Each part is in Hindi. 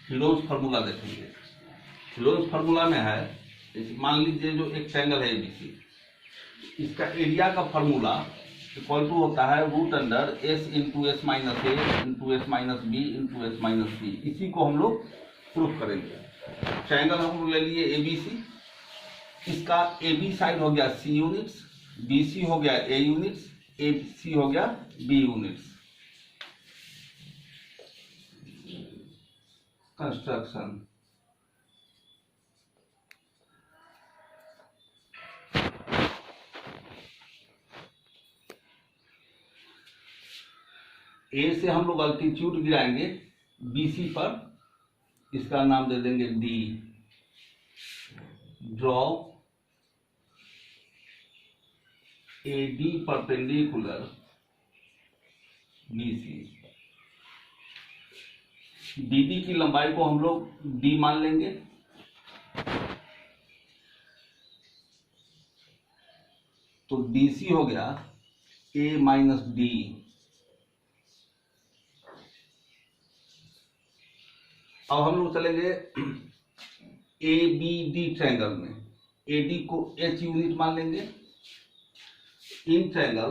हेरोन्स फार्मूला देखेंगे। हेरोन्स फार्मूला में है, मान लीजिए जो एक ट्रायंगल है एबीसी, इसका एरिया का फार्मूला इक्वल टू होता है root under s into s minus a into s minus b into s minus c. इसी को हम लोग प्रूफ करेंगे। ट्रायंगल हम लोग ले लिए एबीसी, इसका ए बी साइड हो गया सी यूनिट्स, बी सी हो गया ए यूनिट्स, ए सी हो गया बी यूनिट्स। कंस्ट्रक्शन ए से हम लोग अल्टीट्यूड गिराएंगे बीसी पर, इसका नाम दे देंगे D. Draw a D perpendicular BC. BD की लंबाई को हम लोग डी मान लेंगे। तो डीसी हो गया ए माइनस डी। अब हम लोग चलेंगे ए बी डी ट्रायंगल में। ए डी को एच यूनिट मान लेंगे। In triangle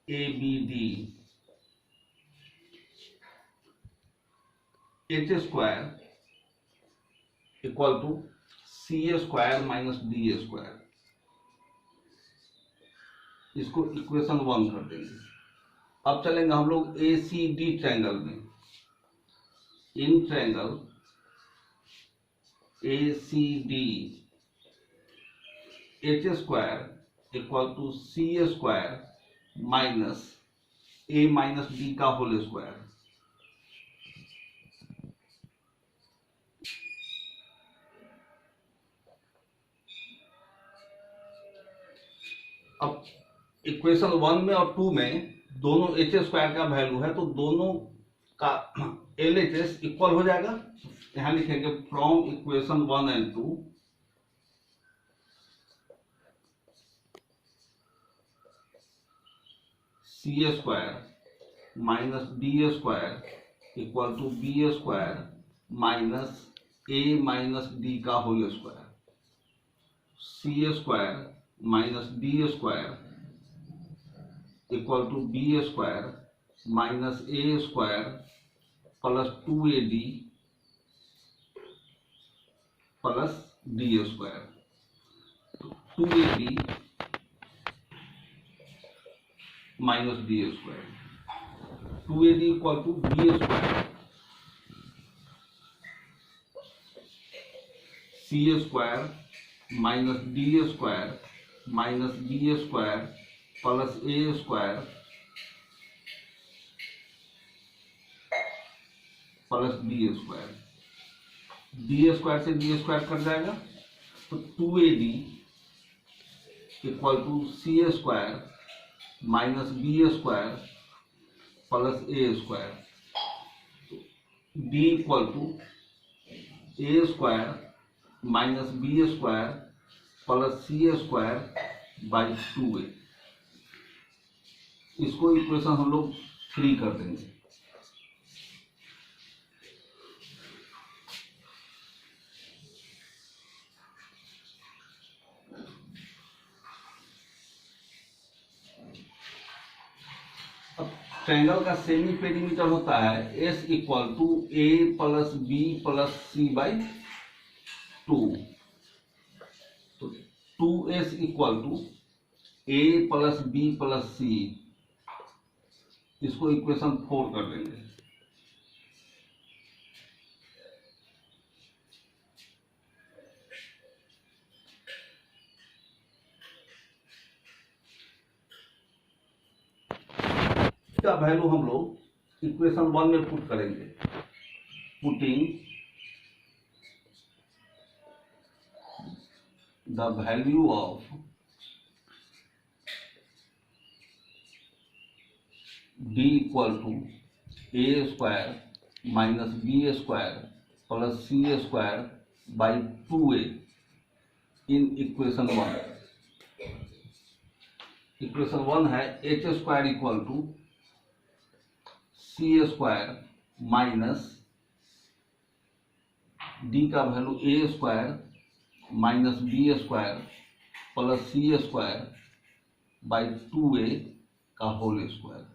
A B D H square equal to C A square minus D A square. इसको इक्वेशन 1 कर देंगे। अब चलेंगे हम लोग ए सी डी ट्रायंगल में। In triangle A C D H square equal to C A square minus A minus D का होल स्क्वायर। अब इक्वेशन 1 में और 2 में दोनों एच स्क्वायर का वैल्यू है, तो दोनों का एल एच एस इक्वल हो जाएगा। यहां लिखेंगे from equation 1 and 2 c A square minus D A square equal to b a square minus A minus D का whole square. C A square minus D A square equal to b a square minus A square plus 2ad plus d square. 2ad minus d square. 2ad equal to b square c square minus d square minus B square plus A square plus d square. D square से डी स्क्वायर कट जाएगा, तो 2ad equal to C square minus B square plus A square. D equal to A square minus B square plus C square by 2a। इसको इक्वेशन हम लोग 3 कर देंगे। अब ट्रायंगल का सेमी पेरीमीटर होता है s equal to a plus B plus c by 2। तो 2s equal to a plus B plus c. इसको इक्वेशन 4 कर देंगे। इसका वैल्यू हम लोग इक्वेशन 1 में पुट करेंगे। Putting the value of d equal to A square minus B square plus C square by 2a in equation 1। Equation 1 है h square equal to C square minus D का value a square minus B square plus C square by 2a का होल स्क्वायर।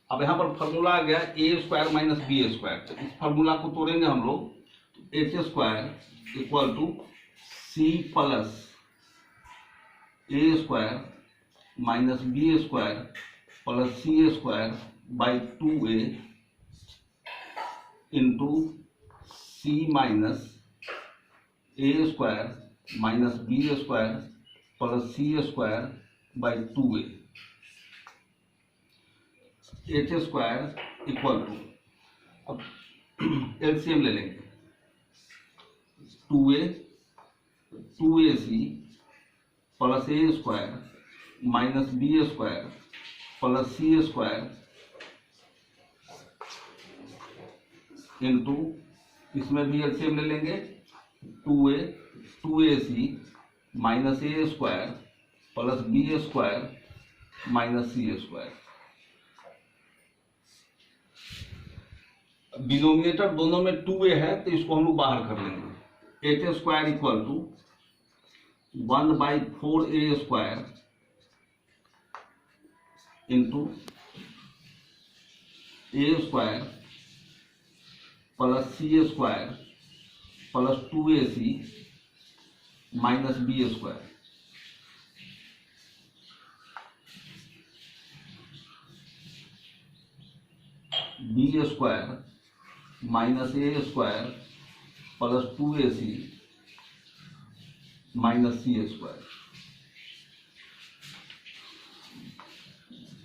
अब यहाँ पर फॉर्मूला आ गया A square minus B square, तो इस फॉर्मूला को तोड़ेंगे हम लोग। H square equal to C plus A square minus B square plus C square by 2a into C minus A square minus B square plus C square by 2a। H square equal to, अब एलसीएम ले लेंगे, 2ac प्लस ए square minus B square plus सी स्क्वायर इंटू, इसमें भी एलसीएम ले लेंगे, 2ac माइनस ए square plus B square minus C square. Denominator दोनों में 2a है तो इसको हम लोग बाहर कर लेंगे। H square equal to 1/4a square into A square plus C square plus 2ac minus B square. B square minus A square plus 2ac minus C square.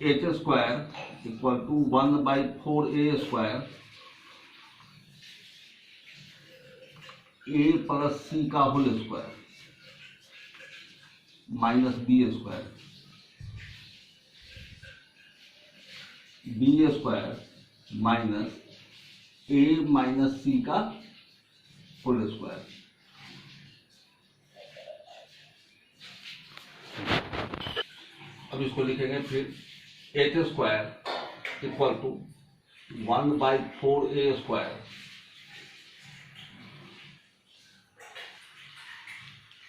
H square equal to 1/4a square A plus C का whole square minus B square. B square minus ए माइनस सी का होल स्क्वायर। अब इसको लिखेंगे फिर, H square equal to 1/4a square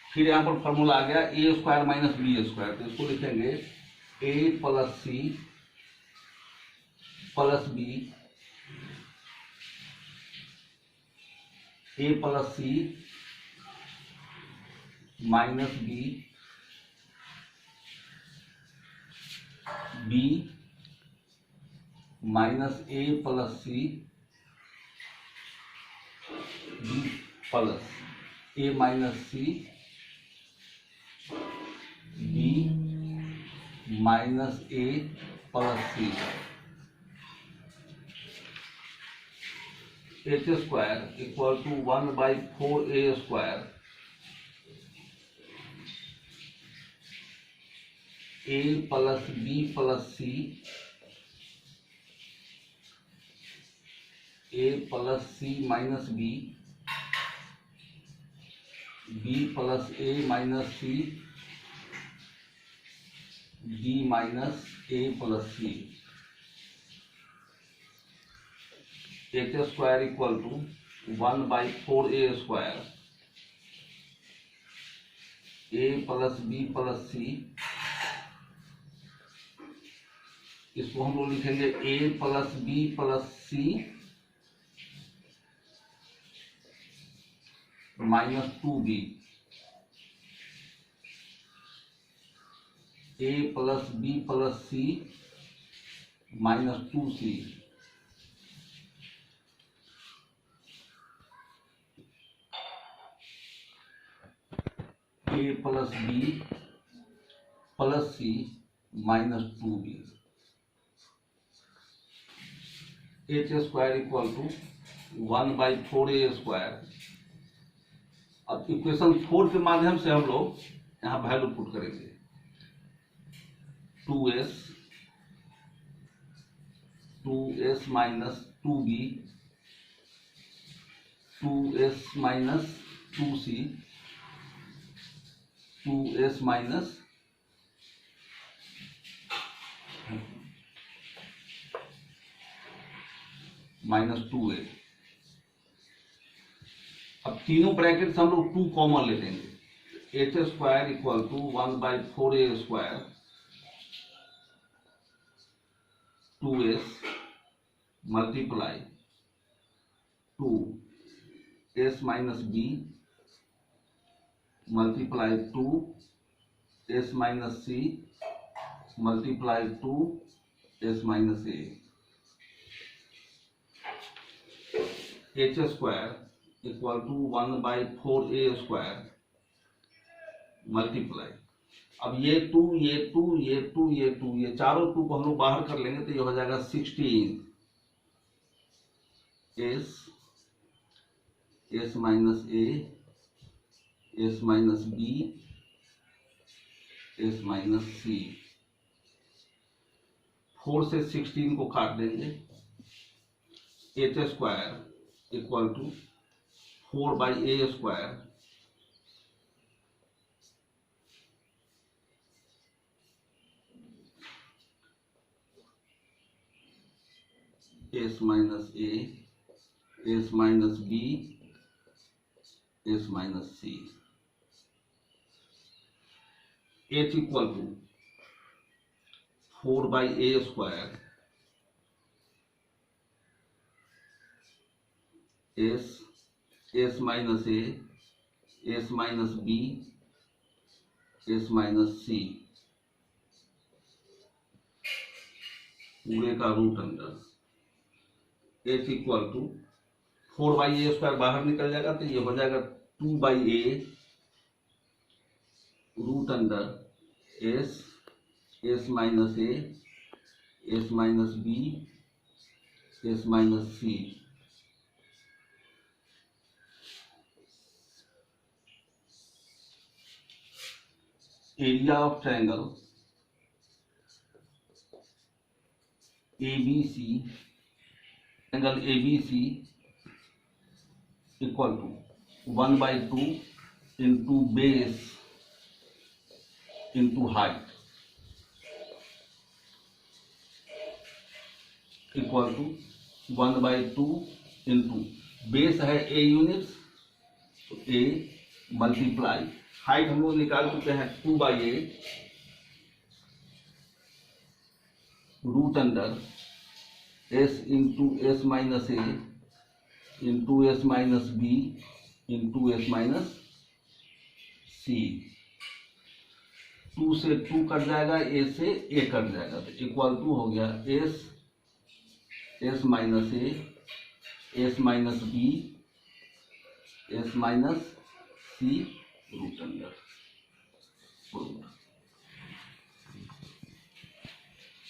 फिर यहां पर फॉर्मूला आ गया A square minus B square, तो इसको लिखेंगे A plus C plus B, A plus C minus B, B minus A plus C, B plus A minus C, B minus A plus C. H square equal to 1/4a square A plus B plus C, A plus C minus B, B plus A minus C, B minus A plus C. H square equal to 1/4a square A plus B plus c, इसको हम लोग लिखेंगे A plus B plus C minus 2b, A plus B plus C minus 2c। A plus B plus C minus 2b। H square equal to 1/4a square. अब इक्वेशन 4 के माध्यम से हम लोग यहाँ वैल्यू पुट करेंगे, 2s minus 2b, 2s minus 2c, 2s minus minus 2a। अब तीनों ब्रैकेट हम लोग 2 कॉमन ले लेंगे। H square equal to 1/4a square 2s multiply 2s minus b multiply 2s minus c multiply 2s minus a। H square equal to 1/4a square multiply, अब ये 2 ये 2 ये 2 ये 2 ये चारों 2 को हम लोग बाहर कर लेंगे तो ये हो जाएगा 16 s minus a s minus b s minus c। 4 से 16 को काट देंगे। H square equal to 4/a square s minus a s minus b s minus c। h equal to 4/a square s minus a s minus b s minus c पूरे का root under. h equal to 4/a square बाहर निकल जाएगा तो ये हो जाएगा 2/a root under s minus a s minus b s minus c। Area of triangle ABC, triangle ABC equal to 1/2 into base into height equal to 1/2 into base है a यूनिट्स तो a मल्टीप्लाई हाइट हम लोग निकाल चुके हैं 2/a root under s into s minus a into s minus b into s minus c। 2 से 2 कट जाएगा, a से a कट जाएगा तो इक्वल टू हो गया s minus a s minus b s minus c root under.